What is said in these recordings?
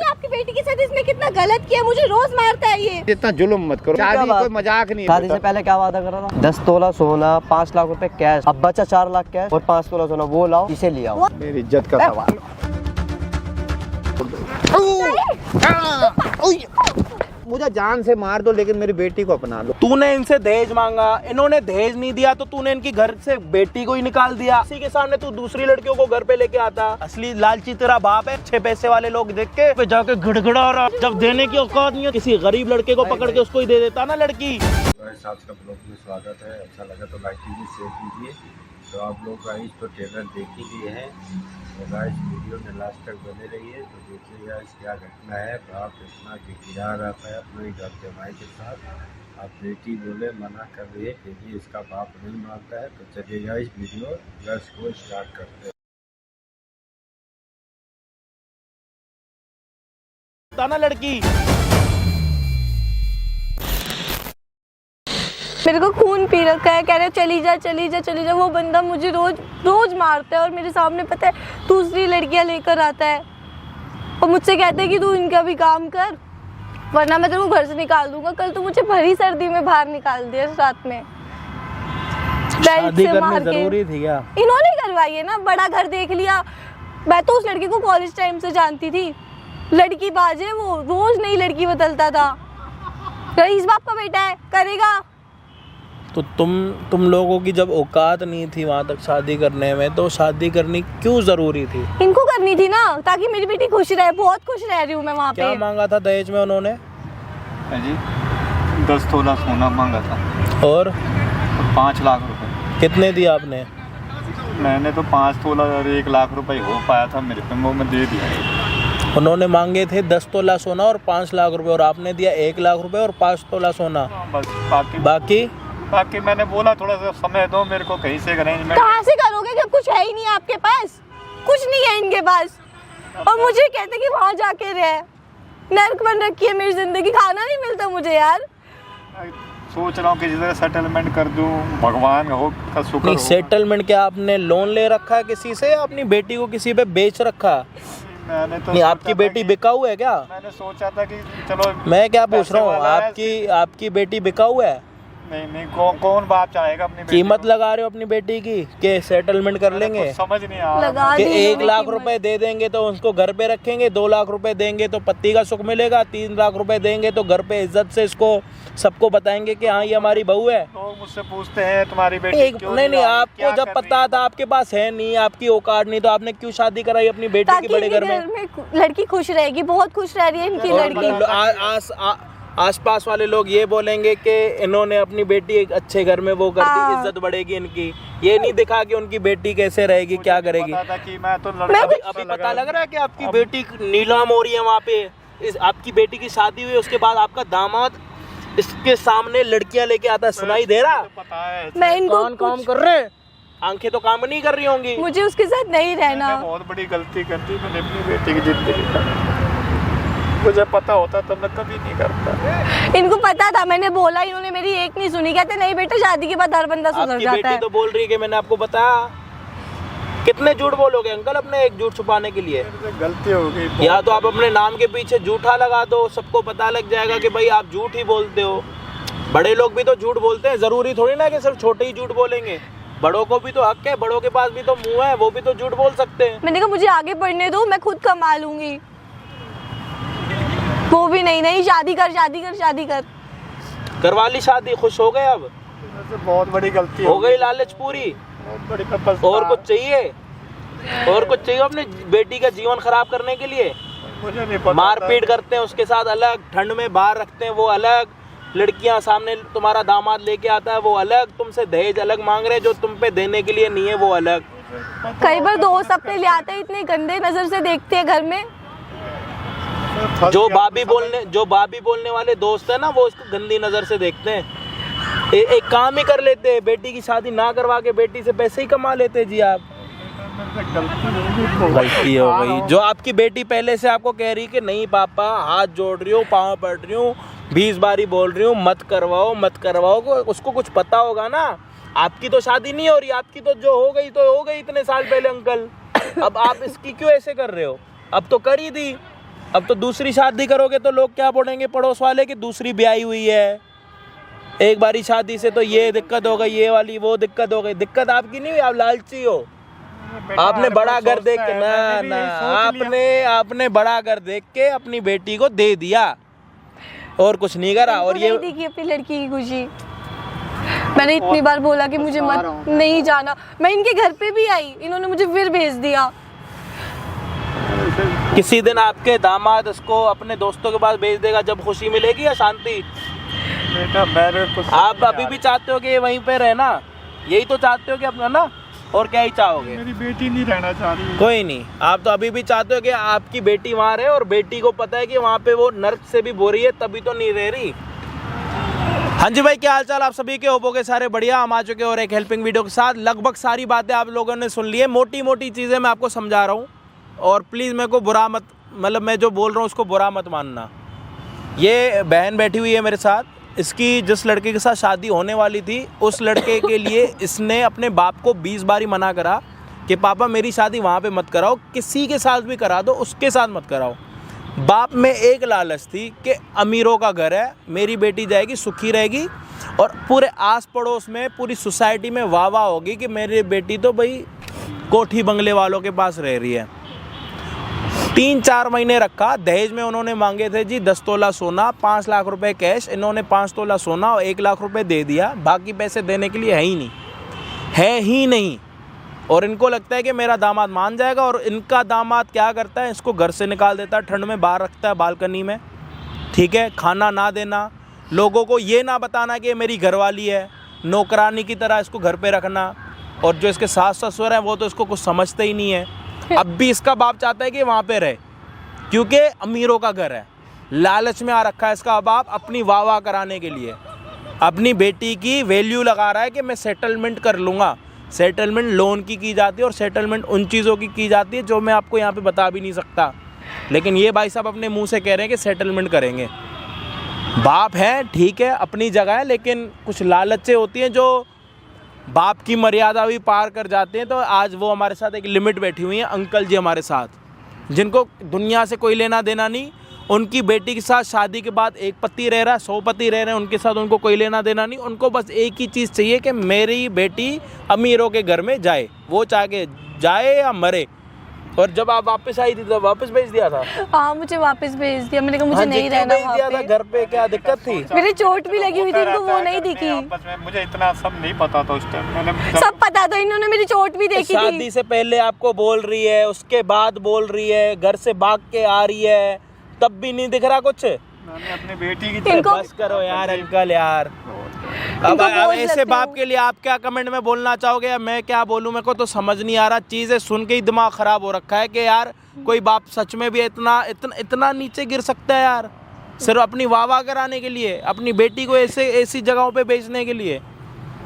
आपकी बेटी के साथ इसने कितना गलत किया, मुझे रोज मारता है ये। इतना जुल्म मत करो, शादी कोई मजाक नहीं है। शादी से पहले क्या वादा करा था? 10 तोला सोना, 5 लाख रुपए कैश। अब बचा 4 लाख कैश और 5 तोला सोना, वो लाओ, इसे ले आओ। मेरी इज्जत का सवाल। मुझे जान से मार दो लेकिन मेरी बेटी को अपना लो। तूने इनसे दहेज मांगा, इन्होंने दहेज नहीं दिया तो तूने इनकी घर से बेटी को ही निकाल दिया। इसी के सामने तू दूसरी लड़कियों को घर पे लेके आता। असली लालची तेरा बाप है। 6 पैसे वाले लोग देख के जाके घड़घड़ा रहा। जब देने की औकात नहीं है, किसी गरीब लड़के को पकड़ के उसको ही दे देता ना लड़की। साथ का ब्लॉग में स्वागत है। अच्छा लगा तो लाइक कीजिए, शेयर कीजिए। तो आप लोग गाइस तो ट्रेलर देख ही लिए हैं, तो गाइस वीडियो में लास्ट तक बने रहिए। तो देखिए गाइस क्या घटना है। बाप इतना गिरा रहता है अपने घर के भाई के साथ। आप बेटी बोले मना कर रही है, फिर भी इसका बाप नहीं मानता है। तो चलिए गाइस वीडियो प्लस को स्टार्ट करते हैं। ना लड़की मेरे को खून पी रखा है, कह रहे चली जा चली जा चली जा। वो बंदा मुझे रोज मारता है और मेरे सामने पता है दूसरी लड़कियां लेकर आता है और मुझसे कहता है कि तू इनका भी काम कर वरना मैं तेरे को घर से निकाल दूंगा। कल तो मुझे भरी सर्दी में बाहर निकाल दिया रात में। शादी करनी जरूरी थी क्या? इन्होंने करवाई है ना, बड़ा घर देख लिया। मैं तो उस लड़की को कॉलेज टाइम से जानती थी। लड़की बाज है, वो रोज नई लड़की बदलता था। रईस बाप का बेटा है, करेगा। तो तुम लोगों की जब औकात नहीं थी वहाँ तक शादी करने में, तो शादी करनी क्यों जरूरी थी? इनको करनी थी ना, ताकि मेरी बेटी खुश रहे। बहुत खुश रह रही हूँ मैं वहाँ पे। क्या मांगा था दहेज में उन्होंने? जी 10 तोला सोना मांगा था और 5 लाख रुपए। कितने दिया आपने? मैंने तो 5 तोला और 1 लाख रुपए हो पाया था मेरे पे, वो मैं दे दिया। उन्होंने मांगे थे 10 तोला सोना और 5 लाख रुपए और आपने दिया 1 लाख रुपए और 5 तोला सोना। बस बाकी मैंने बोला थोड़ा सा समय दो मेरे को, कहीं से अरेंजमेंट। कहाँ से करोगे जब कुछ है ही नहीं आपके पास? कुछ नहीं है इनके पास और मुझे कहते कि वहाँ जाके रहे। नर्क बन रखी है मेरी जिंदगी, खाना नहीं मिलता मुझे यार। सोच रहा हूँ कि जिधर सेटलमेंट कर दूँ, भगवान हो का शुक्र। नहीं, सेटलमेंट क्या आपने लोन ले रखा है किसी से या अपनी बेटी को किसी पे बेच रखा? मैंने तो नहीं, आपकी बेटी बिकाऊ है क्या? मैंने सोचा था कि चलो। मैं क्या पूछ रहा हूँ, आपकी बेटी बिकाऊ है? नहीं कौन बाप चाहेगा अपनी बेटी कीमत को? लगा रहे हो अपनी बेटी की कि सेटलमेंट कर लेंगे? समझ नहीं आ रहा कि 1 लाख रुपए दे देंगे तो उसको घर पे रखेंगे, 2 लाख रुपए देंगे तो पति का सुख मिलेगा, 3 लाख रुपए देंगे तो घर पे इज्जत से इसको सबको बताएंगे कि हाँ ये हमारी बहू है। लोग मुझसे पूछते हैं तुम्हारी बेटी क्यों नहीं आपको जब पता था आपके पास है नहीं, आपकी औकात नहीं, तो आपने क्यों शादी कराई अपनी बेटी की बड़े घर में? लड़की खुश रहेगी, बहुत खुश रह रही है इनकी लड़की। आसपास वाले लोग ये बोलेंगे कि इन्होंने अपनी बेटी एक अच्छे घर में वो कर दी, इज्जत बढ़ेगी इनकी। ये नहीं दिखा कि उनकी बेटी कैसे रहेगी, क्या करेगी। अभी पता लग रहा है कि आपकी बेटी नीलाम हो रही है वहाँ पे। आपकी बेटी की शादी हुई, उसके बाद आपका दामाद इसके सामने लड़कियां लेके आता है, सुनाई दे रहा? मैं इनको काम कर रहे हैं, आंखें तो काम नहीं कर रही होंगी। मुझे उसके साथ नहीं रहना। बहुत बड़ी गलती कर दी मैंने अपनी बेटी की जिंदगी। मुझे पता होता तो मैं कभी नहीं करता। इनको पता था, मैंने बोला, इन्होंने मेरी एक नहीं सुनी। कहते नहीं बेटा शादी के बाद हर बंदा सुधर जाता है। बेटी तो बोल रही है कि मैंने आपको बताया। कितने झूठ बोलोगे अंकल अपने एक झूठ छुपाने के लिए? गलती हो गई। या तो आप अपने नाम के पीछे झूठा लगा दो, सबको पता लग जाएगा कि भाई आप झूठ ही बोलते हो। बड़े लोग भी तो झूठ बोलते हैं, जरूरी थोड़ी ना कि सिर्फ छोटे ही झूठ बोलेंगे। बड़ों को भी तो हक है, बड़ों के पास भी तो मुंह है, वो भी तो झूठ बोल सकते हैं। मैंने कहा मुझे आगे बढ़ने दो, मैं खुद कमा लूंगी। वो भी नहीं शादी कर। करवा ली शादी, खुश हो गए? अब बहुत बड़ी गलती हो गई, लालच पूरी। और कुछ चाहिए? और कुछ चाहिए अपने बेटी का जीवन खराब करने के लिए? मुझे नहीं पता। मारपीट करते हैं उसके साथ अलग, ठंड में बाहर रखते हैं वो अलग, लड़कियां सामने तुम्हारा दामाद लेके आता है वो अलग, तुमसे दहेज अलग मांग रहे जो तुम पे देने के लिए नहीं है वो अलग। कई बार दोस्त अपने ले आते हैं, इतने गंदे नजर से देखते हैं घर में। जो भाभी बोलने वाले दोस्त है ना, वो इसको गंदी नजर से देखते हैं। एक काम ही कर लेते हैं, बेटी की शादी ना करवा के बेटी से पैसे ही कमा लेते जी आप। गलती हो गई। जो आपकी बेटी पहले से आपको कह रही कि नहीं पापा, हाथ जोड़ रही हूँ, पाँव पड़ रही हूँ, 20 बारी बोल रही हूँ मत करवाओ, उसको कुछ पता होगा ना। आपकी तो शादी नहीं हो रही, आपकी तो जो हो गई तो हो गई इतने साल पहले अंकल। अब आप इसकी क्यों ऐसे कर रहे हो? अब तो कर ही दी। अब तो दूसरी शादी करोगे तो लोग क्या बोलेंगे पड़ोस वाले कि दूसरी ब्याही हुई है, एक बारी शादी से तो ये दिक्कत हो गई, ये वाली वो दिक्कत हो गई। दिक्कत आपकी नहीं हुई, आप लालची हो। आपने बड़ा घर देख के आपने बड़ा घर देख के अपनी बेटी को दे दिया और कुछ नहीं करा। और ये देखी अपनी लड़की की खुशी, मैंने इतनी बार बोला कि मुझे मत नहीं जाना, मैं इनके घर पे भी आई, इन्होंने मुझे फिर भेज दिया। किसी दिन आपके दामाद उसको अपने दोस्तों के पास भेज देगा जब खुशी मिलेगी या शांति? बेटा मेरे कुछ आप अभी भी चाहते हो कि ये वहीं पे रहना, यही तो चाहते हो कि अपना ना, और क्या ही चाहोगे? मेरी बेटी नहीं रहना चाह रही। कोई नहीं, आप तो अभी भी चाहते हो कि आपकी बेटी वहाँ रहे, और बेटी को पता है कि वहाँ पे वो नर्क से भी बोरी है, तभी तो नहीं रह रही। हाँ जी भाई, क्या हाल चाल आप सभी के? होपोगे सारे बढ़िया। हम आ चुके और एक हेल्पिंग वीडियो के साथ। लगभग सारी बातें आप लोगों ने सुन ली है, मोटी मोटी चीज़ें मैं आपको समझा रहा हूँ, और प्लीज़ मेरे को बुरा मत, मतलब मैं जो बोल रहा हूँ उसको बुरा मत मानना। ये बहन बैठी हुई है मेरे साथ, इसकी जिस लड़के के साथ शादी होने वाली थी उस लड़के के लिए इसने अपने बाप को 20 बारी मना करा कि पापा मेरी शादी वहाँ पे मत कराओ, किसी के साथ भी करा दो, उसके साथ मत कराओ। बाप में एक लालच थी कि अमीरों का घर है, मेरी बेटी जाएगी सुखी रहेगी, और पूरे आस पड़ोस में पूरी सोसाइटी में वाह वाह होगी कि मेरी बेटी तो भाई कोठी बंगले वालों के पास रह रही है। 3-4 महीने रखा। दहेज में उन्होंने मांगे थे जी 10 तोला सोना, 5 लाख रुपए कैश। इन्होंने 5 तोला सोना और 1 लाख रुपए दे दिया, बाकी पैसे देने के लिए है ही नहीं। और इनको लगता है कि मेरा दामाद मान जाएगा, और इनका दामाद क्या करता है, इसको घर से निकाल देता है, ठंड में बाहर रखता है बालकनी में, ठीक है। खाना ना देना, लोगों को ये ना बताना कि ये मेरी घरवाली है, नौकरानी की तरह इसको घर पे रखना। और जो इसके सास ससुर हैं वो तो इसको कुछ समझते ही नहीं है। अब भी इसका बाप चाहता है कि वहाँ पे रहे, क्योंकि अमीरों का घर है। लालच में आ रखा है इसका बाप अपनी वाह वाह कराने के लिए। अपनी बेटी की वैल्यू लगा रहा है कि मैं सेटलमेंट कर लूँगा। सेटलमेंट लोन की जाती है, और सेटलमेंट उन चीज़ों की जाती है जो मैं आपको यहाँ पे बता भी नहीं सकता, लेकिन ये भाई साहब अपने मुंह से कह रहे हैं कि सेटलमेंट करेंगे। बाप है, ठीक है, अपनी जगह है, लेकिन कुछ लालचें होती हैं जो बाप की मर्यादा भी पार कर जाते हैं। तो आज वो हमारे साथ एक लिमिट बैठी हुई है, अंकल जी हमारे साथ, जिनको दुनिया से कोई लेना देना नहीं। उनकी बेटी के साथ शादी के बाद एक पति रह रहा है, 100 पति रह रहे हैं, उनके साथ उनको कोई लेना देना नहीं। उनको बस एक ही चीज़ चाहिए कि मेरी बेटी अमीरों के घर में जाए, वो चाहे जाए या मरे। और जब आप वापस आई थी तो वापस भेज दिया था? हाँ, मुझे वापस भेज दिया। मैंने कहा मुझे नहीं रहना वहाँ पे। घर पे क्या दिक्कत थी? मेरी चोट भी लगी हुई थी, इनको वो नहीं दिखी। मुझे इतना सब नहीं पता था उस टाइम। मैंने सब पता था, इन्होंने मेरी चोट भी देखी थी। शादी से पहले आपको बोल रही है, उसके बाद बोल रही है, घर से भाग के आ रही है, तब भी नहीं दिख रहा कुछ। मैंने अपनी बेटी की बस करो यार अंकल यार। अब ऐसे बाप के लिए आप क्या कमेंट में बोलना चाहोगे, या मैं क्या बोलूं? मेरे को तो समझ नहीं आ रहा। चीज़ें सुन के ही दिमाग ख़राब हो रखा है कि यार कोई बाप सच में भी इतना नीचे गिर सकता है यार, सिर्फ अपनी वाह वाह कराने के लिए, अपनी बेटी को ऐसी जगहों पे बेचने के लिए।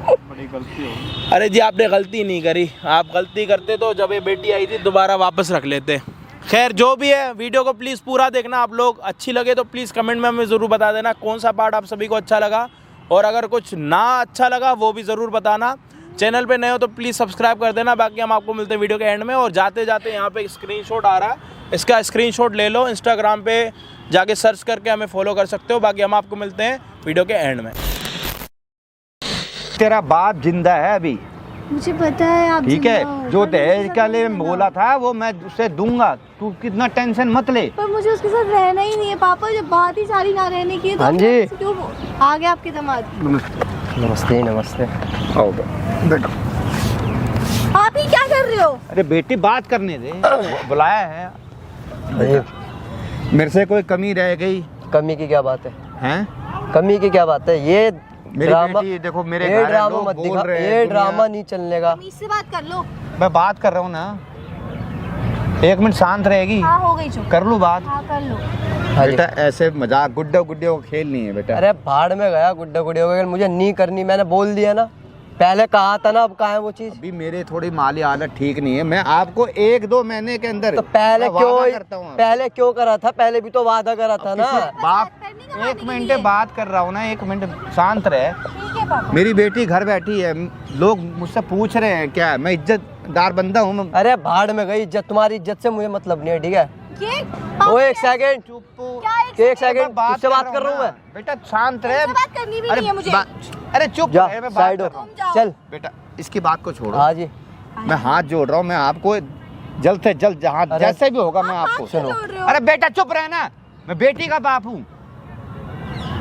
बड़ी गलती हो। अरे जी, आपने गलती नहीं करी। आप गलती करते तो जब ये बेटी आई थी दोबारा वापस रख लेते। खैर जो भी है, वीडियो को प्लीज़ पूरा देखना आप लोग। अच्छी लगे तो प्लीज़ कमेंट में हमें ज़रूर बता देना कौन सा पार्ट आप सभी को अच्छा लगा, और अगर कुछ ना अच्छा लगा वो भी ज़रूर बताना। चैनल पे नए हो तो प्लीज़ सब्सक्राइब कर देना। बाकी हम आपको मिलते हैं वीडियो के एंड में। और जाते जाते यहाँ पे स्क्रीनशॉट आ रहा है, इसका स्क्रीनशॉट ले लो, इंस्टाग्राम पे जाके सर्च करके हमें फॉलो कर सकते हो। बाकी हम आपको मिलते हैं वीडियो के एंड में। तेरा बाप जिंदा है अभी, मुझे पता है आप ठीक है। जो दहेज का लिए बोला था वो मैं उसे दूंगा, तू कितना टेंशन मत ले। पर मुझे उसके साथ रहना ही नहीं है पापा, जब बात ही सारी ना रहने की है तो हाँ जी। क्यों आ गया आपके दामाद? नमस्ते नमस्ते। आओ बैठो। आप ही क्या कर रहे हो? अरे बेटी बात करने दे, बुलाया है। अरे मेरे से कोई कमी रह गई? कमी की क्या बात है? हैं? कमी की क्या बात है? ये मेरी ड्रामा, बेटी देखो, मेरे ये घर ड्रामा लोग मत बोल दिखा, रहे हैं, ये दुनिया- ड्रामा नहीं चलने का। इससे बात कर लो। मैं बात कर रहा हूँ ना, 1 मिनट शांत रहेगी? हाँ, हो गई चुप। कर लूँ बात? हाँ, कर लो। हाँ जी। बेटा ऐसे मजाक गुड्डे को खेल नहीं है बेटा। अरे भाड़ में गया गुड्डा गुड़ी हो गया, मुझे नहीं करनी, मैंने बोल दिया ना, पहले कहा था ना, अब कहाँ है वो चीज़? अभी मेरे थोड़ी माली हालत ठीक नहीं है, मैं आपको 1-2 महीने के अंदर तो पहले मैं वादा क्यों करता हूँ। पहले क्यों करा था? पहले भी तो वादा करा था ना। बाप 1 मिनट बात कर रहा हूँ ना, 1 मिनट शांत रहे। ठीक है पापा। मेरी बेटी घर बैठी है, लोग मुझसे पूछ रहे हैं क्या, मैं इज्जतदार बंदा हूँ। अरे भाड़ में गई इज्जत, तुम्हारी इज्जत से मुझे मतलब नहीं है, ठीक है? ये ओ एक सेकंड चुप एक सेकंड तुझसे बात कर रहा हूँ मैं बेटा शांत रहे। तुमसे बात करनी भी नहीं है मुझे। अरे चुप जा रहे, मैं बात साइड कर हो रहा हूँ। जाओ। चल बेटा इसकी बात को छोड़ो। हाँ जी मैं हाथ जोड़ रहा हूँ, मैं आपको जल्द से जल्द जहाँ अरे, जैसे भी होगा मैं आप आपको हाथ क्यों सुनो। जोड़ रहे हो? अरे बेटा चुप रहना, मैं बेटी का बाप हूँ,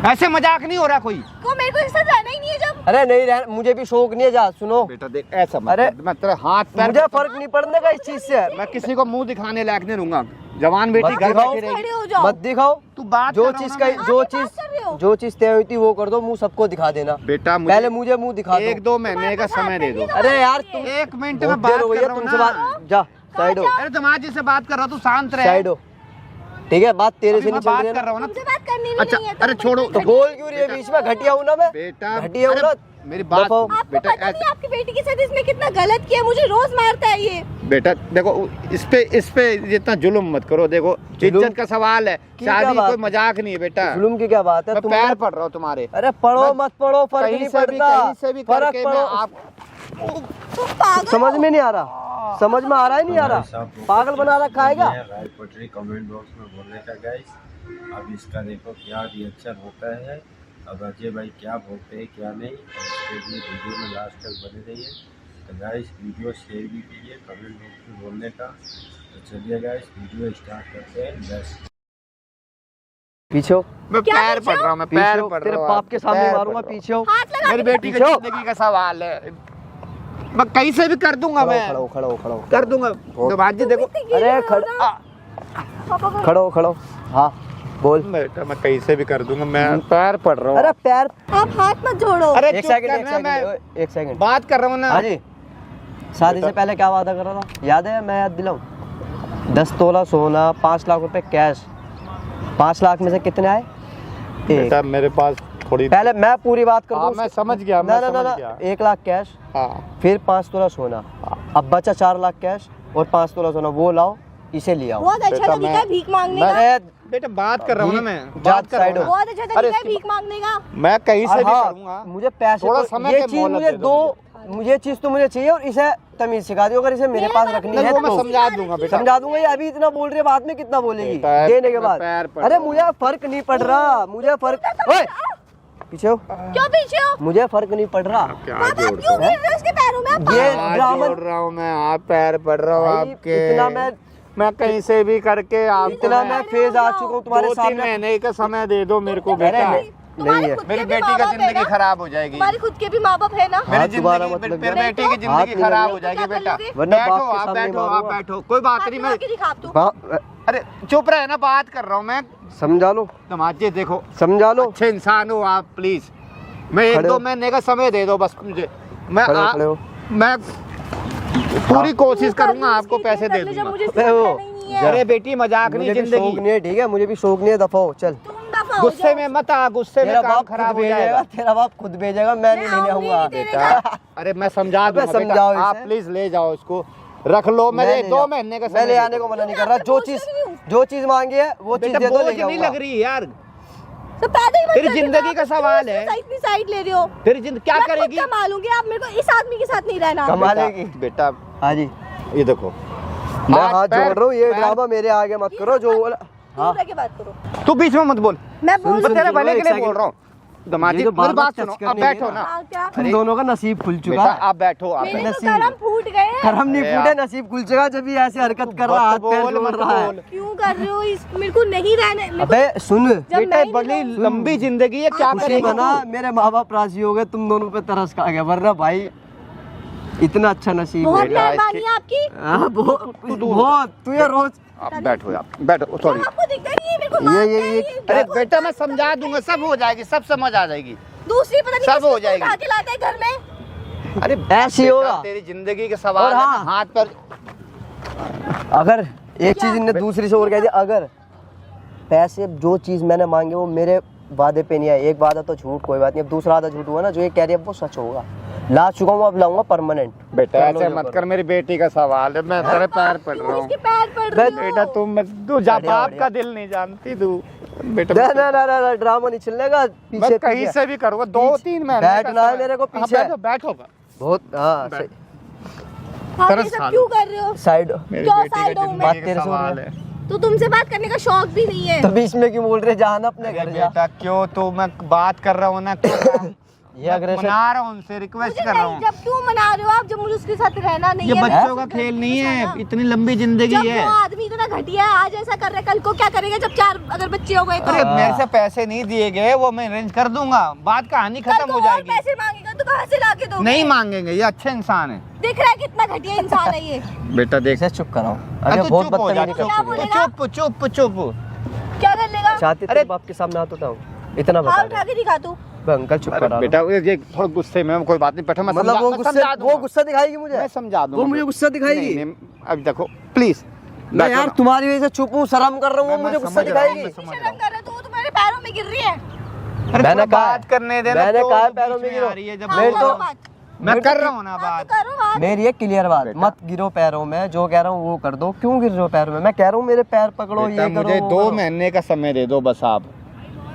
ऐसे मजाक नहीं हो रहा कोई। को मेरे को एक साथ रहना ही नहीं है जब। अरे नहीं रह मुझे भी शौक नहीं है जा सुनो बेटा देख ऐसा मत अरे, कर, मैं तेरे हाथ पैर मुझे फर्क नहीं पड़ने का इस चीज से मैं किसी को मुंह दिखाने लायक नहीं रहूंगा। जवान बेटी मत घर दिखाओ। बैठी रहेगी। खड़े हो जाओ। मत दिखाओ तू बात जो कर रहा चीज हूँ का ना मैं। जो आप बात कर रहे हो? चीज जो चीज तय हुई थी वो कर दो, मुंह सबको दिखा देना। बेटा पहले मुझे मुंह दिखा दो। 1-2 महीने का समय दे दो। अरे यार तुम 1 मिनट बहुत में देर बात हो गई कर है रहा हूँ तुमसे ना। बात जा साइड हो अरे दमाद जी से बात कर रहा हूँ, तू शांत रहे। साइड हो ठीक है बात तेरे अभी से मैं नहीं चल बात रही है कर ना रहा हूँ ना। तुमसे बात करनी भी अच्छा, नहीं है। अरे छोड़ो। तो बोल क्यों रही है बीच में? घटिया हूँ ना मैं बेटा घटिया हूँ ना अरे, मेरी बात दफाओ। आपको बेटा पता नहीं आपकी बेटी के साथ इसने कितना गलत किया, मुझे रोज मारता है ये। बेटा देखो इस पे जितना जुल्म मत करो। देखो जुल्म? इज्जत का सवाल है, की क्या शादी बात कोई है? मजाक नहीं है बेटा। जुल्म की क्या बात है? मैं तुम पैर पड़ रहा हूँ तुम्हारे। अरे पढ़ो मैं- मत पढ़ो फर्क कहीं नहीं से भी पड़ता फर्क करके मैं पड़ो आप तुम पागल समझ में नहीं आ रहा, समझ में आ रहा है नहीं आ रहा, पागल बना रखा है क्या? राय पटरी कमेंट बॉक्स में बोलने का गाइस। अब इसका देखो क्या रिएक्शन होता है, अब अजय भाई क्या बोलते हैं क्या नहीं, और इसके लिए वीडियो में लास्ट तक बने रहिए। तो गाइस वीडियो शेयर भी कीजिए कमेंट बॉक्स में बोलने का। तो चलिए गाइस वीडियो स्टार्ट करते हैं। बस पीछे हो मैं क्या पैर पीछे पड़ रहा हूँ, मैं पीछे पैर हो पड़ तेरे रहा हूँ। बाप के सामने पैर मारूंगा पड़ रहा हूँ। पीछे हो हाथ लगा मेरी के बेटी की पीछे हो। जिंदगी का सवाल है, मैं कहीं से भी कर दूंगा। मैं खड़ो खड़ो खड़ो कर दूंगा। दमाद जी देखो अरे खड़ो खड़ो हाँ बोल बेटा मैं कहीं से भी कर दूंगा, मैं पैर पड़ रहा हूँ। अरे पैर आप हाथ मत जोड़ो। अरे एक चुप सेकंड करना, मैं एक सेकंड बात कर रहा हूँ ना। हाँ जी शादी से पहले क्या वादा कर रहा था याद है? मैं याद दिलाऊं 10 तोला सोना 5 लाख रुपए कैश। 5 लाख में से कितने आए? एक। बेटा मेरे पास थोड़ी पहले मैं पूरी बात कर हाँ, दूं मैं समझ गया, मैं समझ गया। 1 लाख कैश हाँ फिर 5 तोला सोना, अब बचा 4 लाख कैश और 5 तोला सोना, वो लाओ इसे ले आओ। बहुत अच्छा बेटा, तरीका है भीख मांगने का। अरे बेटा बात कर रहा हूँ ना मैं, जा बात कर रहा हूँ साइड हो। ना। बहुत अच्छा अरे तरीका है इसकी भीख मांगने का। मैं कहीं से भी हाँ, करूँगा। मुझे पैसे थोड़ा तो- समय ये के चीज मोहलत मुझे दे दो दो मुझे चीज तो मुझे चाहिए और इसे तमीज सिखा दी अगर इसे मेरे मेरे पास बाप रखनी नहीं, है वो मैं तो समझा दूंगा बेटा। समझा दूंगा। ये अभी इतना बोल रही है, बाद में कितना बोलेगी बेटा, देने के मैं बाद? पैर पड़ अरे रहा हूँ। मुझे फर्क नहीं पड़ रहा, मुझे फर्क ओए पीछे हो, क्यों पीछे हो? मुझे फर्क नहीं पड़ रहा। क्या आप जोड़ क्यों गिर रहे हो उसके पैरों में? आप ये हाथ ड्रामा जोड़ रहा हूँ मैं, आप पैर पड़ रहा हूँ भाई, आपके। इतना मैं कहीं से भी करके आपको इतना मैं फेज आ चुका हूँ तुम्हारे 2-3 सामने। महीने का समय दे दो मेरे को अरे बेटा। नहीं तुम्हारे है खुद मेरी के भी बेटी माँ का बाप है जिंदगी ना? खराब हो जाएगी। तुम्हारे खुद के भी माँ बाप है ना? हाथ दोबारा मत मेरी लग मेरी जाए। बेटी की हाथ जिंदगी नहीं खराब लग हो जाएगी जाए। बेटा। वरना बैठो बाप के आप सामने बैठो आप मारूंगा। बैठो, कोई बात हाथ नहीं। लगा मैं के दिखा तू। अरे चुप रहे ना, बात कर रहा हूँ मैं। समझा लो तमाचे देखो, समझा लो। अच्छे इंसान हो आप प्लीज। मैं खड़े 1-2 हो। महीने का समय दे दो बस मुझे। मैं खड़े हो। मैं पूरी कोशिश करूंगा आपको पैसे दे जब दूंगा। मुझे अबे वो, सीखना नहीं है। अरे बेटी मजाक नहीं, मुझे भी शौक जिंदगी नहीं है ठीक है, मुझे भी शौक नहीं है, दफा हो चल। तुम दफा हो गुस्से जाओ। में मत आ, गुस्से में तेरा काम बाप खराब खुद हो जाएगा। भेजेगा, तेरा बाप खुद भेजेगा, मैं नहीं मैं लेने आऊंगी आऊंगा नहीं बेटा अरे मैं समझा अबे दूंगा बेटा, समझाओ आप इसे। प्लीज ले जाओ इसको, रख लो। मैं मेरे ले 2 जा- महीने का मैं ले समय आने को मना नहीं कर रहा। जो चीज मांगी है वो चीज बेटा दे दो, ले बोझ नहीं जाऊंगा। लग रही यार। तो पैदल ही मत तेरी चलते, जिंदगी आप का सवाल है। साइड साइड ले रहे हो। तेरी जिंदगी क्या मैं खुद करेगी कमा लूंगी, आप मेरे को इस आदमी के साथ नहीं रहना। कमा लेगी। बेटा? हाँ जी ये देखो मैं हाथ पैर- जोड़ रहा हूँ, ये पैर- ड्रामा मेरे आगे मत करो जो बोला। हाँ दूर रह के बात करो। तू बीच में मत बोल, मैं सुन, बोल सुन, तेरे सुन, भले एक के लिए सेकंड। बोल रहा हूँ। दमाजी ये तो मेरी बार बात बार सुनो, टच अब करने बैठो नहीं ना। हाँ, क्या? तुम दोनों का नसीब खुल चुका बेटा है। आप बैठो, आप मेरे बैठो। तो करम फूट गए हैं। करम नहीं अरे फूटे, आप- नसीब खुल चुका जब ये ऐसे हरकत कर रहा है, हाथ पैर बोल, जोड़ मत रहा है। बोल। क्यों कर रहे हो इस? मेरे को नहीं रहने। मेरे को- अबे सुन जब बेटा मैं ही बड़ी नहीं रहूं- लंबी जिंदगी है, क्या खुशी करेगी मना, तू? मेरे माँ बाप राजी हो गए, तुम दोनों पे तरस खा गया, वरना भाई इतना अच्छा नसीब बहुत है। बेटा, मेहरबानी इसकी- है आपकी। हाँ, बहुत तू ये रोज आप बैठो, आप बैठो, सॉरी। आपको दिखता नहीं है मेरे को ये मारता है अरे बेटा मैं समझा दूंगा, सब हो जाएगी, सब समझ आ जाएगी। दूसरी पता नहीं सब किसको हो जाएगी। उठा के लाता है घर में। अरे ऐसे ही बेटा, होगा। तेरी जिंदगी के सवाल और है ना, हाँ। हाथ पर अगर एक चीज इनने दूसरी से और कह दिया, अगर पैसे जो चीज मैंने मांगे वो मेरे वादे पे नहीं है, एक वादा तो झूठ कोई बात नहीं, अब दूसरा वादा झूठ हुआ ना, जो ये कह रही है वो सच होगा। ला चुका हूँ, अब लाऊंगा परमानेंट। बेटा कर लो ऐसे जो मत करो। कर, मेरी बेटी का सवाल है, मैं तेरे पैर पड़ रहा हूँ। इसके पैर पड़ रहे हो। बेटा तू जा, बढ़िया, बाप बढ़िया। का दिल नहीं जानती तू बेटा। ना ना ना ना ड्रामा नहीं चलने का, मैं पीछे कहीं पीछे। से भी करूँगा, 2-3 महीने का बैठना है समय। मेरे को हाँ, पीछे। बैठो बैठो। बहुत हाँ बैठ। सही। आप ये तरस सब खा क्यों लो। कर रहे हो? साइड मेरी क्यों बेटी साइड का हूँ मैं? बात जिंदगी तेरे का से हो सवाल रही है। तो तुमसे बात करने का शौक भी नहीं है। तो बीच में क्यों बोल रहे जान अपने घर जा। बेटा क्यों, तो मैं बात कर रहा हूँ ना, क्यों ये अग्रेशन मना रहा हूँ उनसे, रिक्वेस्ट मुझे कर रहा नहीं, हूँ। जब क्यों मना रहे हो आप, जब मुझे उसके साथ रहना नहीं ये है। बच्चों का खेल नहीं है, इतनी लंबी जिंदगी जब है। वो आदमी इतना घटिया है, आज ऐसा कर रहे, कल को क्या करेगा जब 4 अगर बच्चे हो गए तो? अरे मेरे से पैसे नहीं दिए गए, वो मैं अरेंज कर दूंगा, बात कहानी कल खत्म को हो और जाएगी। पैसे मांगेगा तो कहाँ से लाके दोगे? नहीं मांगेंगे, ये अच्छे इंसान है। दिख रहा है कितना घटिया इंसान है ये। बेटा देख, इसे चुप कराओ। अरे अरे तू बहुत चुप हो जा, बदतमीजी क्या करती है। बोलेगा? चुप चुप चुप। क्या कर लेगा? चाहते अरे तेरे बाप के सामने हाथ उठाऊं, इतना बता हाँ दे। उठा के दिखा तू। बे अंकल चुप अरे करा लो। बेटा ये थोड़ा गुस्से में, कोई बात नहीं, बैठो मैं मतलब समझा दूंगा। वो गुस्सा दिखाएगी मुझे, मैं समझा दूंगा। वो मुझे गुस्सा दिखाएगी। नहीं, अब देखो प्लीज, मैं यार तुम्हारी वजह से चुप हूँ, शर्म कर रहा हूँ, वो मैं मुझे गुस्सा समझ रहा हूँ, दिखाएगी। मैं समझ शर्म कर रहा है तो वो तुम्हारे पैरों में गिर रही है। अरे मैंने थोड़ा कहा बात करने देना, मैंने तो कहा बीच पैरों में में गिरो। आ रही है जब हाँ, मेरी वो- करो तो- बात। मैं कर रहा हूँ ना हाँ, बात। तो करो बात। मेरी एक क्लियर बात, बेटा। मत गिरो पैरों में, जो कह रहा हूँ वो कर दो। क्यों गिर रहे हो पैरों में? मैं कह रहा हूँ मेरे पैर पकड़ो, बेटा ये करो मुझे वो 2 करो। महीने का समय दे दो बस आप,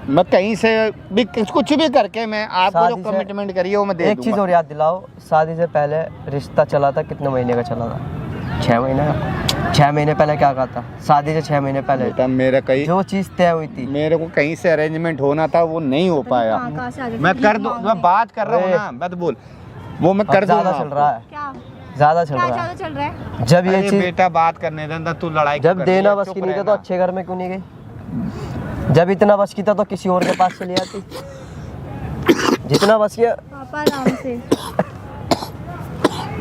मैं कहीं से भी कुछ भी करके मैं आपको जो शादी से- कमिटमेंट करी है वो मैं दे एक चीज दूंगा। और याद दिलाओ, शादी से पहले रिश्ता चला था, कितने महीने का चला था? 6 महीने का। 6 महीने पहले क्या कहा था? शादी से 6 महीने पहले बेटा मेरा कहीं, जो चीज तय हुई थी, मेरे को कहीं से अरेंजमेंट होना था, वो नहीं हो पाया। कहाँ से आ जाती मैं है? कर दूं, मैं बात कर रहा हूँ अरे। ना, मैं तो बोल, वो मैं अब कर दूंगा। ज्यादा चल रहा है, क्या ज्यादा चल क्या रहा ज्यादा है। चल रहा है? जब ये अरे चीज, बेटा बात करने देना, तू लड़ाई क्यों जब कर रही देना है? बस चुप की नहीं था तो रहना। अच्छे घर में क्यों नहीं गई? जब इतना बस की था तो किसी और के पास चली जाती। जितना बस किया। पापा आराम से,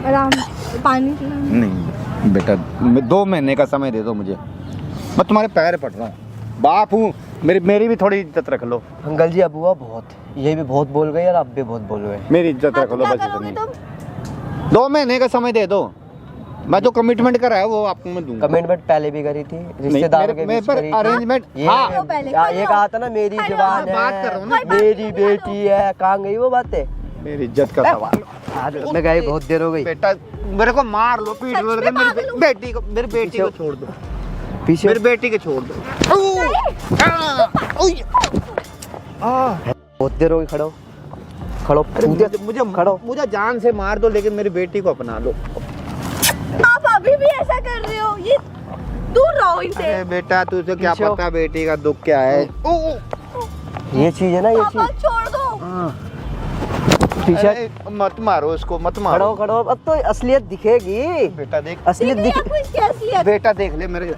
आराम से, पानी पीना। नहीं बेटा, 2 महीने का समय दे दो मुझे, मैं तुम्हारे पैर पड़ रहा हूँ, बाप हूँ, मेरी भी थोड़ी इज्जत रख लो। अंकल जी अब हुआ बहुत, ये भी बहुत बोल गए और आप भी बहुत बोल गए। मेरी इज्जत हाँ, रख तो लो क्या बस करोगे इतनी। तुम? 2 महीने का समय दे दो, मैं जो कमिटमेंट करा है वो आपको मैं दूंगा। कमिटमेंट पहले भी करी थी, रिश्तेदारों के मेरे बीच पर करी थी। अरेंजमेंट, ये हाँ खड़ो पहले, ये खड़ो। कहा था ना मेरी खड़ो। जवान बात कर रहा हूँ ना। है, मेरी बेटी है, कहाँ गई वो बातें? मेरी इज्जत का सवाल। आज मैं गई बहुत देर हो गई। बेटा मेरे को मार लो, पीट लो, सच में पागल मेरी हूँ। बेटी को, मेरी बेटी को छोड़ दो, पीछे मेरी बेटी को छोड़ दो। बहुत देर हो गई, खड़ो खड़ो मुझे खड़ो। मुझे जान से मार दो, लेकिन मेरी बेटी को अपना लो। आप अभी भी ऐसा कर रहे हो, ये दूर रहो इनसे। अरे बेटा तुझे क्या पीछे हो। पता बेटी का दुख क्या है? ये चीज है ना, ये पापा चीज छोड़ दो। पीछे अरे, मत मारो उसको, मत खड़ो मारो। खड़ो। अब तो असलियत दिखेगी, बेटा देख, असलियत दिख रही दिख। आपको इसकी असलियत? बेटा देख ले मेरे।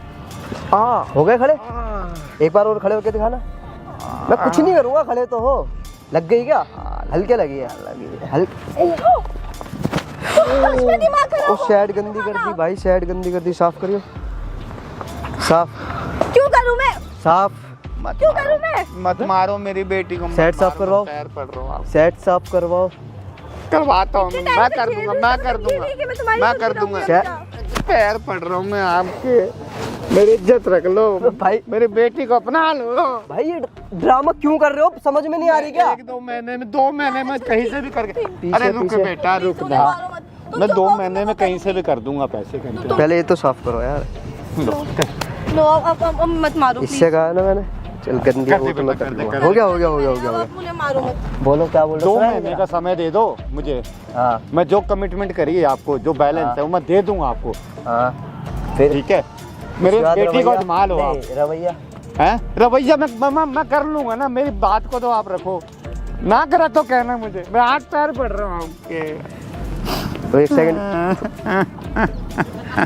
हो गए खड़े? एक बार और खड़े होके दिखाना। मैं कुछ नहीं करूंगा, खड़े तो हो। लग गई क्या? हल्के लगी है, उसमें दिमाग खराब ओ हो। शैड गंदी कर दी भाई, शैड गंदी कर दी। साफ करियो, साफ क्यों करूं मैं? साफ। मत क्यों मारो, करूं मैं? मत मारो मेरी बेटी को। मत सेट साफ मारो, करवाओ। पैर पड़ रहा हूँ आप। सेट साफ करवाओ। करवाता हूँ, इतने मैं टाइम कर से दूंगा, खेल मैं रही कर हूँ, दूंगा, ये नहीं कि मैं तुम्हारी मैं सुन कर रही हूँ, दूंगा। क्या? पैर पड़ रहा हूँ मैं आपके, मेरी इज्जत रख लो भाई मेरी बेटी को अपना लो। भाई ये ड्रामा क्यों कर रहे हो? समझ में नहीं आ रही क्या? 2 महीने में कहीं से भी करके। अरे रुक पीछे। बेटा रुक तुम जा, मारो मत। तुम मैं चुप 2 हो, महीने में कहीं से भी कर दूंगा पैसे का इंतजाम। पहले ये तो साफ करो यार। लो अब मत मारो इससे कहा ना मैंने, चल गंदी कर दे वो तो मैं बेटा, कर कर दे, दूंगा। कर हो गया हो गया हो गया हो गया हो अब मुझे मारो मत। गया। बोलो क्या बोल रहे 2 हो? सुना महीने है का समय दे दो मुझे, मेरा? हाँ मैं जो कमिटमेंट करी है आपको, जो बैलेंस है वो मैं दे दूंगा आपको, हाँ। फिर ठीक है? मेरी उसके बाद बेटी को रवैया? संभालो आप। नहीं, रवैया हैं? रवैया मैं कर लूंगा ना, मेरी बात को तो आप रखो ना, करा तो कहना मुझे, मैं हाथ पैर पड़ रहा हूँ आपके। तो एक सेकंड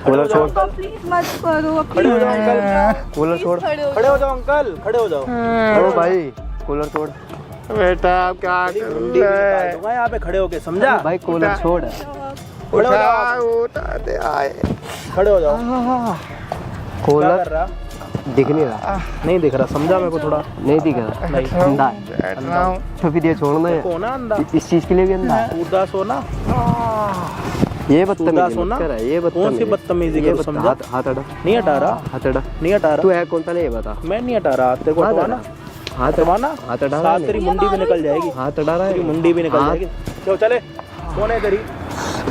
कूलर छोड़, पापा प्लीज मत करो, अब खड़े हो जाओ अंकल, कूलर छोड़। खड़े हो खड़े हो जाओ अंकल, खड़े हो जाओ। ओ भाई कूलर छोड़ बेटा आप क्या कर मुंडी भी रहे निकाल हैं? दूंगा यहाँ पे, खड़े होके, समझा? भाई कूलर छोड़। खड़े हो जाओ, उठा दे आए। खड़े हो जाओ। क्या कूलर कर रहा? दिख नहीं रहा, नहीं दिख रहा, समझा मेरे को थोड़ा? नहीं दिख रहा, नहीं। अंधा है। बैठ रहा हूँ। तो फिर ये छोड़ना है, को ना अंधा, इस चीज के लिए भी अंधा है। उदास हो ना, ये उदास बदतमीजी हो मत ना? कर, ये कौन सी बदतमीजी ये करूं, बता- समझा? हाथ हटा, नहीं हटा रहा, हाथ हटा। नहीं हटा तू रहा, है कौन सा? नहीं ये बता। मैं नहीं हटा रहा, तेरे को हाथ हटवाना, हटा, हाथ हटवाना, हाथ हटा रहा साथ है तेरी नहीं। मुंडी भी निकल जाएगी, हाथ हटा रहा तेरी है, मुंडी भी निकल हाथ- जाएगी। चलो चले, कौन है तेरी?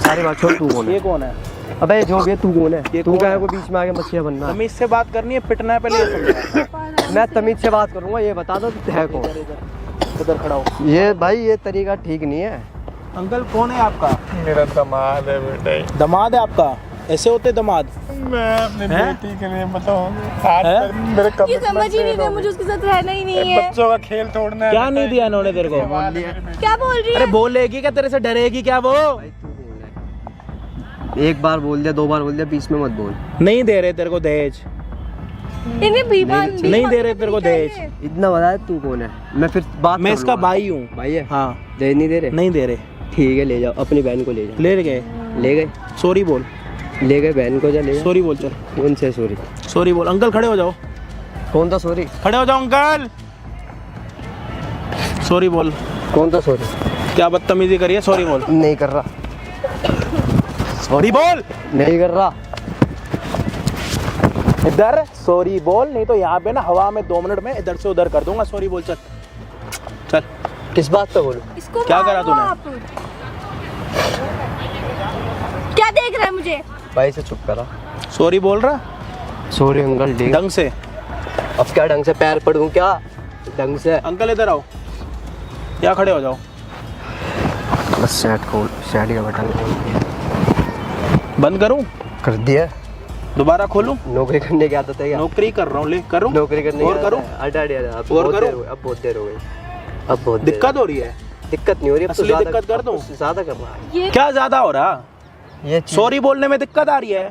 सारी बात छोड़, तू कौन ये है? कौन है? अबे जो भी है तू कौन है? ये तू कौन क्या है है? वो बीच में आके मछलियां बनना है? तमीज से बात करनी है, पिटना है, पहले ये समझा। मैं तमीज से बात करूंगा, ये बता दो तू है कौन? उधर खड़ा हो। ये भाई ये तरीका ठीक नहीं है। अंकल कौन है आपका? मेरा दामाद है बेटा। दामाद है आपका? ऐसे होते दामाद? मैं अपनी हैं? बेटी के लिए बताऊँ आज हैं? तक मेरे ये कमिटमेंट समझ ही नहीं रहे, मुझे उसके साथ रहना ही नहीं है। बच्चों का खेल तोड़ना है। क्या नहीं दिया इन्होंने तेरे को? क्या बोल रही अरे है? बोलेगी क्या, तेरे से डरेगी क्या वो? एक बार बोल दिया, 2 बार बोल दिया, बीच में मत बोल। नहीं दे रहे तेरे को दहेज, इन्हें बीमान नहीं दे रहे तेरे को दहेज। इतना बता तू कौन है, मैं फिर बात मैं कर इसका लूंगा। भाई हूँ। भाई है? हाँ। दहेज नहीं दे रहे? नहीं दे रहे। ठीक है, ले जाओ अपनी बहन को ले जाओ। ले गए? ले गए? सॉरी बोल। ले गए बहन को, जा ले जाओ। सॉरी बोल, चल कौन से सॉरी? सॉरी बोल। अंकल खड़े हो जाओ, कौन था सॉरी? खड़े हो जाओ अंकल। सॉरी बोल। कौन था सॉरी? क्या बदतमीजी करी है? सॉरी बोल। नहीं कर रहा, सॉरी बोल। नहीं कर रहा। इधर सॉरी बोल, नहीं तो यहाँ पे ना हवा में 2 मिनट में इधर से उधर कर दूंगा। सॉरी बोल, चल चल। किस बात पे बोलूं? इसको क्या करा मारो तूने? आप। क्या देख रहा है मुझे? भाई से चुप करा। सॉरी बोल रहा सॉरी अंकल, ठीक है। ढंग से। अब क्या ढंग से पैर पड़ूं क्या? ढंग से। अंकल इधर आओ, या खड़े हो जाओ। बस सेट खोल, सेट का बटन खोल दिया। बंद करूं? कर दिया। दोबारा खोलूं? नौकरी करने की आदत है क्या? नौकरी कर रहा हूँ, ले करूं? नौकरी करने और की करूं? आदत है। हटा दिया, अब और बहुत करूं? देर हो गई, अब बहुत देर हो गई, अब बहुत देर। दिक्कत हो रही है? दिक्कत नहीं हो रही, अब तो असली ज्यादा दिक्कत कर दूं? अब तो ज्यादा कर रहा है ये क्या ज्यादा हो रहा? ये चीज़- सॉरी बोलने में दिक्कत आ रही है?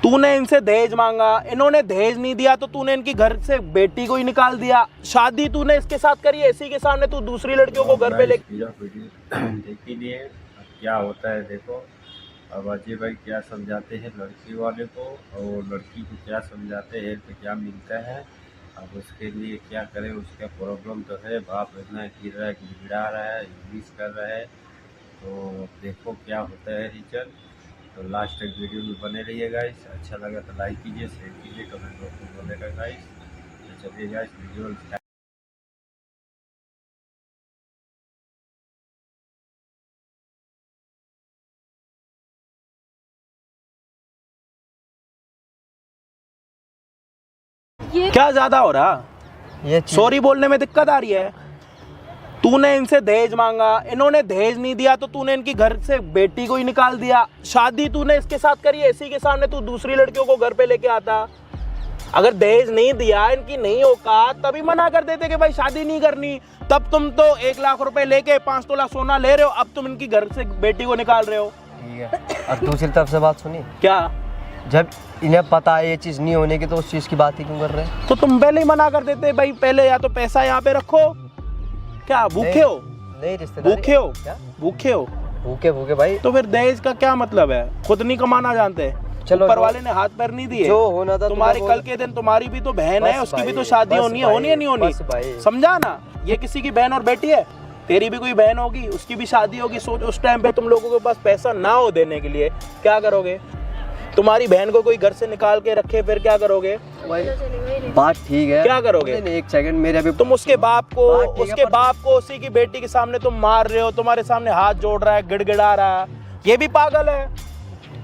तूने इनसे दहेज मांगा, इन्होंने दहेज नहीं दिया तो तूने इनकी घर से बेटी को ही निकाल दिया। शादी तूने इसके साथ करी, इसी के सामने तू दूसरी लड़कियों को घर पे ले। वीडियो देखी नहीं है, अब क्या होता है देखो। अब अजय भाई क्या समझाते हैं लड़की वाले को और लड़की को क्या समझाते हैं, तो क्या मिलता है। अब उसके लिए क्या करें, उसका प्रॉब्लम तो है, बाप इतना गिर रहा है, गिड़ा रहा है, इंग्लिश कर रहा है। तो देखो क्या होता है रिजल्ट। तो लास्ट तक वीडियो में बने रहिए गाइस। अच्छा लगा तो लाइक कीजिए, शेयर कीजिए, कमेंट बॉक्स में बोलेगा गाइस। तो चलिए गाइस वीडियो ये क्या ज्यादा हो रहा? ये चीज़- सॉरी बोलने में दिक्कत आ रही है? तूने इनसे दहेज मांगा, इन्होंने दहेज नहीं दिया तो तूने इनकी घर से बेटी को ही निकाल दिया। शादी तूने इसके साथ करी, इसी के सामने तू दूसरी लड़कियों को घर पे लेके आता। अगर दहेज नहीं दिया, इनकी नहीं औकात, तभी मना कर देते कि भाई शादी नहीं करनी। तब तुम तो 1 लाख रुपए लेके 5 तोला सोना ले रहे हो, अब तुम इनकी घर से बेटी को निकाल रहे हो। ठीक है, और दूसरी तरफ से बात सुनी, क्या? जब इन्हें पता है ये चीज़ नहीं होने की तो उस चीज़ की बात ही क्यों कर रहे हैं? तो तुम पहले ही मना कर देते भाई, पहले या तो पैसा यहाँ पे रखो। क्या भूखे हो? नहीं रिश्तेदार भूखे हो? क्या? भूखे हो भूखे भूखे भाई, तो फिर दहेज का क्या मतलब है? खुद नहीं कमाना जानते? चलो ऊपर जो- वाले ने हाथ पैर नहीं दिए? जो होना था तुम्हारी तुम्हें कल के दिन तुम्हारी भी तो बहन है, बस उसकी भी भाई, तो शादी बस होनी है, भाई, होनी है नहीं होनी? बस भाई। समझा ना? ये किसी की बहन और बेटी है, तेरी भी कोई बहन होगी, उसकी भी शादी होगी। सोच उस टाइम पे तुम लोगों के पास पैसा ना हो देने के लिए क्या करोगे? तुम्हारी बहन को कोई घर से निकाल के रखे, फिर क्या करोगे? बात ठीक है, क्या करोगे? नहीं, एक सेकंड मेरे अभी तुम उसके बाप को, बात ठीक है, उसके पर- बाप को उसी की बेटी के सामने तुम मार रहे हो, तुम्हारे सामने हाथ जोड़ रहा है, गिड़गिड़ा रहा है। ये भी पागल है।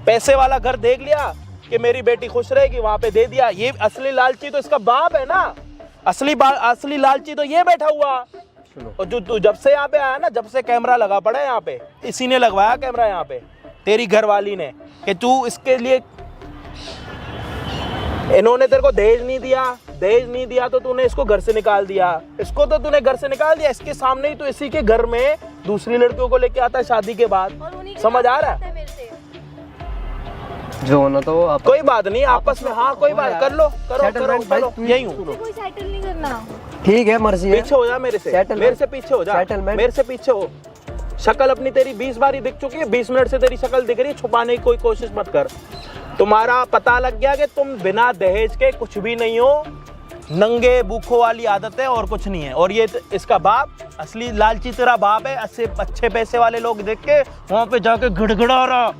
पैसे वाला घर देख लिया कि मेरी बेटी खुश रहेगी, वहां पे दे दिया। ये असली लालची तो इसका बाप है ना, असली लालची तो ये बैठा हुआ। और जो तू जब से यहाँ पे आया ना, जब से कैमरा लगा पड़ा है यहाँ पे, इसी ने लगवाया कैमरा यहाँ पे, तेरी घरवाली ने, कि तू इसके लिए, इन्होंने तेरे को दहेज नहीं दिया तो तूने इसको घर से निकाल दिया। इसको तो तूने घर से निकाल दिया, इसके सामने ही तो इसी के घर में दूसरी लड़कियों को लेके आता है शादी के बाद। समझ आ रहा है? जो होना तो वो आप कोई बात नहीं, आपस में हाँ कोई बात कर लो, करो Settlement भाई, चलो, तू- यही हूँ। कोई सेटल नहीं करना। ठीक है, मर्जी है। पीछे हो जा मेरे से, Settlement- मेरे से पीछे हो जा, Settlement- मेरे से पीछे हो। शक्ल अपनी तेरी 20 बारी दिख चुकी है, 20 मिनट से तेरी शक्ल दिख रही है, छुपाने की कोई कोशिश मत कर। तुम्हारा पता लग गया कि तुम बिना दहेज के कुछ भी नहीं हो, नंगे भूखों वाली आदत है और कुछ नहीं है। और ये इसका बाप असली लालची तेरा बाप है। अच्छे पैसे वाले लोग देख के वहां पे जाके गिड़गिड़ा रहा।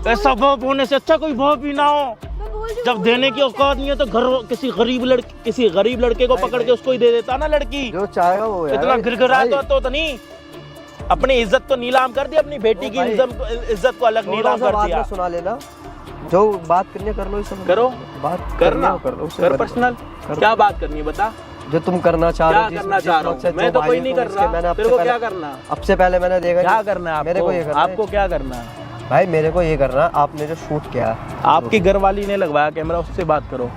ऐसा बाप होने से अच्छा कोई बाप ही ना हो। जब देने की औकात नहीं है तो घर किसी गरीब लड़के को पकड़ के उसको ही दे देता ना लड़की। जो चाहेगा वो यार। इतना गिड़गिड़ा भाई, तो नहीं, अपनी इज्जत तो नीलाम कर दी, अपनी बेटी की भाई, इज्जत को अलग थोड़ा नीलाम सा कर बाद दिया। में सुना लेना, जो बात करनी है कर लो, इसे करो, बात करना, कर लो, उससे कर बड़ी- पर्सनल। करो। क्या बात करनी है बता? जो तुम करना चाह रहे क्या हो, जिस- करना जिस चाह रहा मकसद हूँ मैं? जो तो कोई भाई नहीं को कर उसके मैंने रहा। आपसे तेरे को पहले- क्या करना? अब से पहले मैंने देखा क्या नहीं, करना है मेरे को ये आपको? करना है। आपको क्या करना है? भाई मेरे को ये करना, आपने जो शूट किया आपकी घरवाली ने लगवाया कैमरा, उससे बात करो।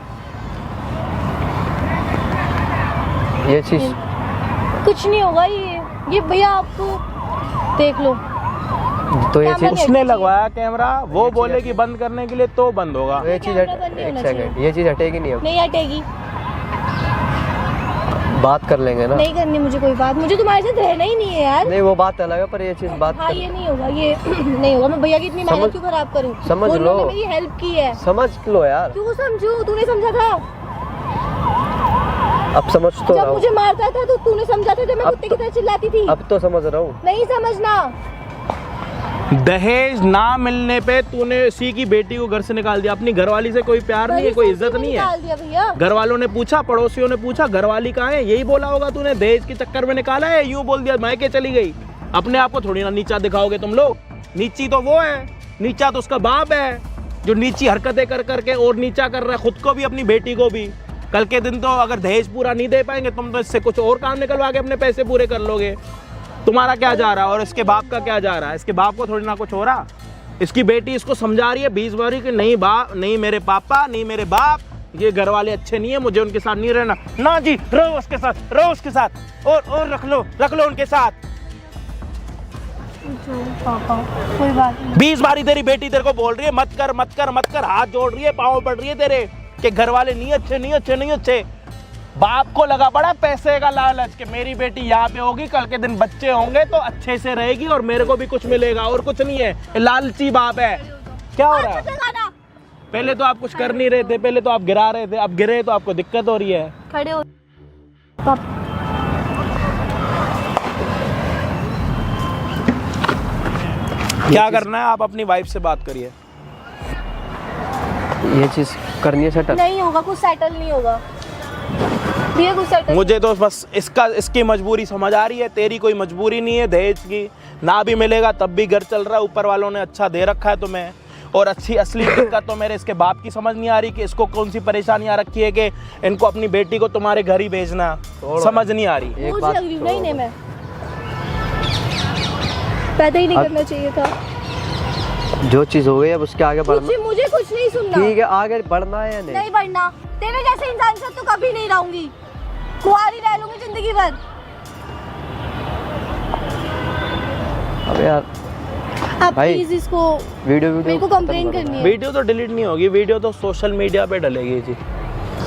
ये चीज कुछ नहीं होगा, ये भैया आप देख लो। तो ये कैमरा चीज उसने लगवाया कैमरा, वो बोलेगी बंद करने के लिए तो बंद होगा। ये चीज कैमरा बंद नहीं एक होना सेकंड, ये चीज हटेगी नहीं, अब नहीं हटेगी। बात कर लेंगे ना। नहीं करनी मुझे कोई बात, मुझे तुम्हारे साथ रहना ही नहीं है यार। नहीं वो बात अलग है, पर ये चीज बात हाँ ये नहीं होगा, ये नहीं होगा। मैं भैया की इतनी मेहनत क्यों खराब करूँ? समझ लो। उन्होंने मेरी हेल्प की है। समझ लो यार। क्यों समझू? तूने समझा था अब समझ तो रहा जब हूँ। मुझे मारता था तो तूने समझा था जब मैं अब कुत्ते की तरह चिल्लाती थी। अब तो समझ रहा हूँ। नहीं समझना। दहेज ना मिलने पे तूने उसी की बेटी को घर से निकाल दिया। अपनी घरवाली से कोई प्यार नहीं है, कोई इज्जत नहीं है। निकाल दिया भैया। घर वालों ने पूछा, पड़ोसियों ने पूछा घरवाली कहाँ है, यही बोला होगा तूने, दहेज के चक्कर में निकाला है, यूं बोल दिया मायके चली गई। अपने आप को थोड़ी ना नीचा दिखाओगे तुम लोग। नीची तो वो है, नीचा तो उसका बाप है जो नीची हरकतें कर करके और नीचा कर रहा है खुद को भी अपनी बेटी को भी। कल के दिन तो अगर दहेज पूरा नहीं दे पाएंगे तुम तो इससे कुछ और काम निकलवा के अपने पैसे पूरे कर लोगे। तुम्हारा क्या जा रहा है और इसके बाप का क्या जा रहा है? इसके बाप को थोड़ी ना कुछ हो रहा। इसकी बेटी इसको समझा रही है 20 बारी कि नहीं बाप, नहीं मेरे पापा, नहीं मेरे बाप, ये घर वाले अच्छे नहीं है, मुझे उनके साथ नहीं रहना। ना जी, रहो उसके साथ, रहो उसके साथ, और रख लो उनके साथ। पापा कोई बात नहीं। 20 बारी तेरी बेटी तेरे को बोल रही है मत कर मत कर मत कर, हाथ जोड़ रही है, पाँव पड़ रही है तेरे कि घर वाले नहीं अच्छे, नहीं अच्छे, नहीं अच्छे। बाप को लगा पड़ा पैसे का लालच कि मेरी बेटी यहाँ पे होगी, कल के दिन बच्चे होंगे तो अच्छे से रहेगी और मेरे को भी कुछ मिलेगा, और कुछ नहीं है। ये लालची बाप है। क्या हो रहा है? पहले तो आप कुछ कर नहीं रहे थे, पहले तो आप गिरा रहे थे, अब गिरे तो आपको दिक्कत हो रही है। खड़े हो। क्या करना है आप अपनी वाइफ से बात करिए। ये चीज करनी है सेटल। नहीं होगा, कुछ सेटल नहीं होगा। ये कुछ सेटल। मुझे तो बस इसकी मजबूरी समझ आ रही है, तेरी कोई मजबूरी नहीं है दहेज की। ना भी मिलेगा तब भी घर चल रहा है, ऊपर वालों ने अच्छा दे रखा है तुम्हें। और अच्छी असली दिक्कत तो मेरे इसके बाप की समझ नहीं आ रही कि इसको कौन सी परेशानी आ रखी है कि इनको अपनी बेटी को तुम्हारे घर ही भेजना, समझ नहीं आ रही। एक बात नहीं मैं पैदा ही नहीं करना चाहिए था। जो चीज हो गई अब उसके आगे बढ़ना। मुझे कुछ नहीं सुनना। ठीक है, आगे बढ़ना है या नहीं? नहीं बढ़ना। तेरे जैसे इंसान से तो कभी नहीं रहूंगी, कुंवारी रह लूंगी जिंदगी भर। अब यार अब भाई, प्लीज इसको वीडियो मेरे को कंप्लेन करनी है। वीडियो तो डिलीट नहीं होगी, वीडियो तो सोशल मीडिया पे डलेगी जी।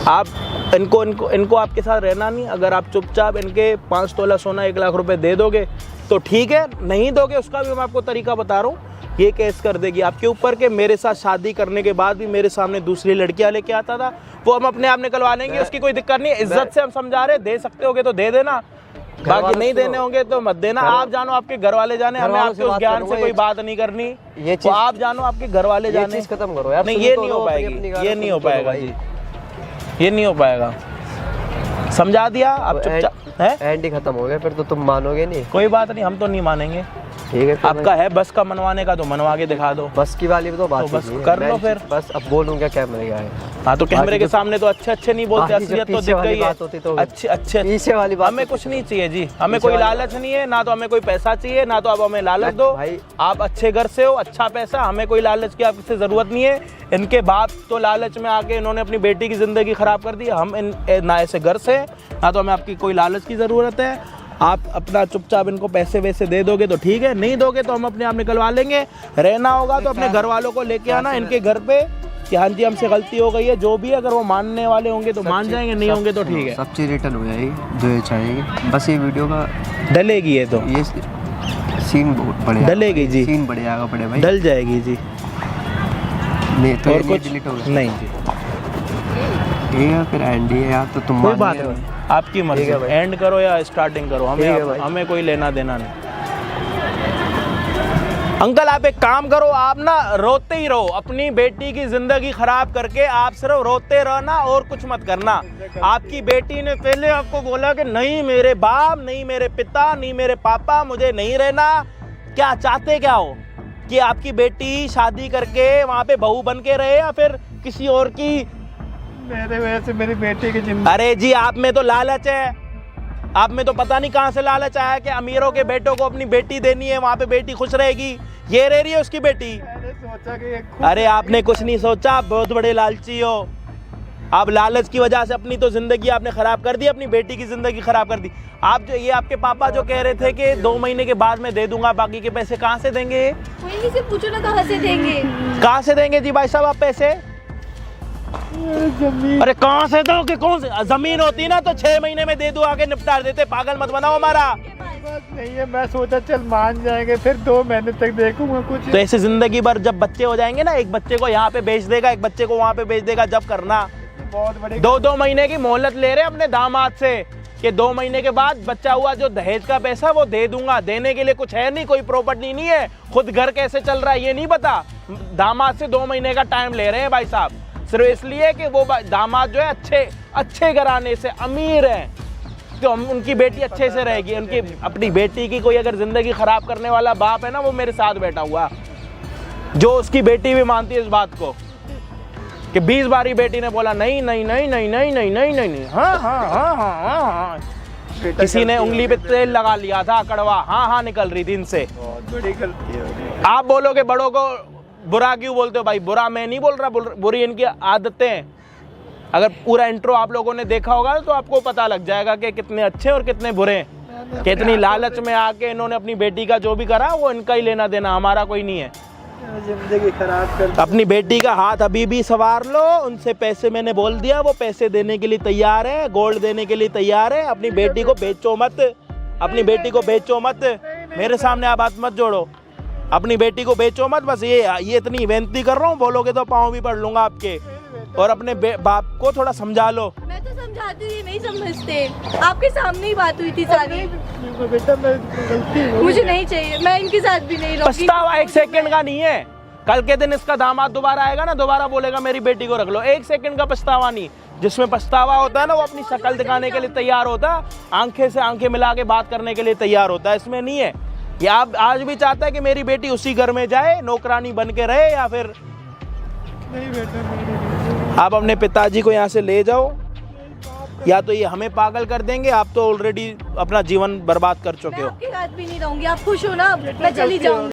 आप इनको आपके साथ रहना नहीं। अगर आप चुपचाप इनके 5 तोला सोना 1 लाख रुपए दे दोगे तो ठीक है, नहीं दोगे उसका भी मैं आपको तरीका बता रहा हूँ। ये केस कर देगी आपके ऊपर के मेरे साथ शादी करने के बाद भी मेरे सामने दूसरी लड़कियां लेके आता था, वो हम अपने आप निकलवा लेंगे, उसकी कोई दिक्कत नहीं है। इज्जत से हम समझा रहे, दे सकते होगे तो दे देना, बाकी नहीं देने होंगे तो मत देना। आप जानो, आपके घर वाले जाने, हमें आपके उस ज्ञान से कोई बात नहीं करनी। ये चीज आप जानो, आपके घर वाले जाने। ये चीज खत्म करो यार। नहीं ये नहीं हो पाएगी, ये नहीं हो पाएगा जी, ये नहीं हो पाएगा। समझा दिया आप चुपचाप है। एंड ही खत्म हो गया, फिर तो तुम मानोगे नहीं। कोई बात नहीं, हम तो नहीं मानेंगे। ठीक है, आपका है बस का मनवाने का तो मनवा के दिखा दो। बस की वाली तो बात तो बस ही नहीं है। कर लो मैं फिर। बस अब बोलूंगा कैमरे का है। हाँ तो कैमरे के बाकी सामने तो अच्छे नहीं बोलते, बाकी जब असलियत तो पीछे दिख वाली गई है। बात होती तो अच्छे पीछे वाली बात हमें होती कुछ तो नहीं चाहिए जी, हमें पीछे कोई वाली लालच नहीं है, ना तो हमें कोई पैसा चाहिए, ना तो आप हमें लालच दो। भाई आप अच्छे घर से हो, अच्छा पैसा, हमें कोई लालच की आपसे जरूरत नहीं है। इनके बाप तो लालच में आके इन्होंने अपनी बेटी की जिंदगी खराब कर दी। हम ना ऐसे घर से, ना तो हमें आपकी कोई लालच की जरूरत है। आप अपना चुपचाप इनको पैसे वैसे दे दोगे तो ठीक है, नहीं दोगे तो हम अपने आप निकलवा लेंगे। रहना होगा तो अपने घर वालों को लेके आना इनके घर पे कि हाँ जी हमसे गलती हो गई है, जो भी है। अगर वो मानने वाले होंगे तो मान जाएंगे, नहीं होंगे तो ठीक है। सब चीज रिटर्न हो जाएगी जो ये चाहेगी। बस ये वीडियो का डलेगी, ये तो ये सीन बहुत बढ़िया डलेगी जी, सीन बढ़िया आएगा बड़े भाई, डल जाएगी जी। नहीं तो और ये कुछ डिलीट होगा नहीं जी, ठीक है फिर एंड ही है यार। तो तुम कोई मान बात लिए हो। नहीं, आपकी मर्जी, ठीक है भाई। एंड करो या स्टार्टिंग करो, ठीक है हमें भाई। हमें कोई लेना देना नहीं। अंकल आप एक काम करो, आप ना रोते ही रहो, अपनी बेटी की जिंदगी खराब करके आप सिर्फ रोते रहना और कुछ मत करना। आपकी बेटी ने पहले आपको बोला कि नहीं मेरे बाप, नहीं मेरे पिता, नहीं मेरे पापा, मुझे नहीं रहना। क्या चाहते क्या हो कि आपकी बेटी शादी करके वहाँ पे बहू बन के रहे या फिर किसी और की? मेरे वजह से मेरी बेटी की जिंदगी। अरे जी आप में तो लालच है, आप में तो पता नहीं कहाँ से लालच आया कि अमीरों के बेटों को अपनी बेटी देनी है, वहाँ पे बेटी खुश रहेगी। ये रह रही है उसकी बेटी। मैंने सोचा कि अरे आपने कुछ नहीं सोचा, आप बहुत बड़े लालची हो। आप लालच की वजह से अपनी तो जिंदगी आपने खराब कर दी, अपनी बेटी की जिंदगी खराब कर दी। आप जो ये आपके पापा जो कह रहे थे कि 2 महीने के बाद मैं दे दूंगा, बाकी के पैसे कहाँ से देंगे? वहीं से पूछो ना कहाँ से देंगे। कहाँ से देंगे जी भाई साहब आप पैसे? अरे कहाँ से दो कि कौन से जमीन होती ना तो 6 महीने में दे दो, आगे निपटा देते। पागल मत बनाओ हमारा। बात नहीं है, मैं सोचा चल मान जाएंगे, फिर 2 महीने तक देखूंगा कुछ। तो ऐसे जिंदगी भर जब बच्चे हो जाएंगे ना, एक बच्चे को यहाँ पे बेच देगा, एक बच्चे को वहाँ पे बेच देगा, जब करना। बहुत बड़ी 2-2 महीने की मोहलत ले रहे हैं अपने दामाद से कि 2 महीने के बाद बच्चा हुआ, जो दहेज का पैसा वो दे दूंगा। देने के लिए कुछ है नहीं, कोई प्रॉपर्टी नहीं है, खुद घर कैसे चल रहा है ये नहीं पता। दामाद से 2 महीने का टाइम ले रहे हैं भाई साहब, सिर्फ इसलिए कि वो दामाद जो है अच्छे घराने से अमीर है, तो उनकी बेटी अच्छे से रहेगी। उनकी अपनी बेटी की कोई अगर जिंदगी खराब करने वाला बाप है ना, वो मेरे साथ बैठा हुआ, जो उसकी बेटी भी मानती है इस बात को कि 20 बारी बेटी ने बोला नहीं नहीं नहीं नहीं नहीं नहीं नहीं नहीं नहीं, हाँ हाँ हाँ हाँ हाँ। किसी ने उंगली पे तेल लगा लिया था, कड़वा हाँ हाँ निकल रही थी इनसे। बहुत बड़ी गलती है। आप बोलोगे बड़ों को बुरा क्यों बोलते हो? भाई बुरा मैं नहीं बोल रहा, बुरी इनकी आदतें हैं। अगर पूरा इंट्रो आप लोगों ने देखा होगा तो आपको पता लग जाएगा कि कितने अच्छे और कितने बुरे हैं। कितनी लालच में आके इन्होंने अपनी बेटी का जो भी करा वो इनका ही लेना देना, हमारा कोई नहीं है। जिंदगी खराब कर। अपनी बेटी का हाथ अभी भी संवार लो, उनसे पैसे मैंने बोल दिया, वो पैसे देने के लिए तैयार है, गोल्ड देने के लिए तैयार है। अपनी बेटी को बेचो मत, अपनी बेटी को बेचो मत, मेरे सामने आप हाथ मत जोड़ो, अपनी बेटी को बेचो मत। बस ये इतनी विनती कर रहा हूँ, बोलोगे तो पाँव भी पड़ लूंगा आपके। और अपने बाप को थोड़ा समझा लो। मैं तो समझाती हूँ, ये नहीं समझते। आपके सामने ही बात हुई थी सारी। बेटा मैं गलती हो मुझे नहीं चाहिए, मैं इनके साथ भी नहीं रहूंगी। पछतावा 1 सेकंड का नहीं है। कल के दिन इसका दामाद दोबारा आएगा ना, दोबारा बोलेगा मेरी बेटी को रख लो, 1 सेकंड का पछतावा नहीं। जिसमें पछतावा होता है ना, वो अपनी शक्ल दिखाने के लिए तैयार होता है, आंखें से आंखें मिला के बात करने के लिए तैयार होता है, इसमें नहीं है। ये आप आज भी चाहता है कि मेरी बेटी उसी घर में जाए, नौकरानी बन के रहे, या फिर नहीं बेटा आप अपने पिताजी को यहाँ से ले जाओ, या तो ये हमें पागल कर देंगे। आप तो ऑलरेडी अपना जीवन बर्बाद कर चुके मैं हो। आपके साथ भी नहीं रहूंगी। आप खुश हो ना? मैं चली जाऊंगी।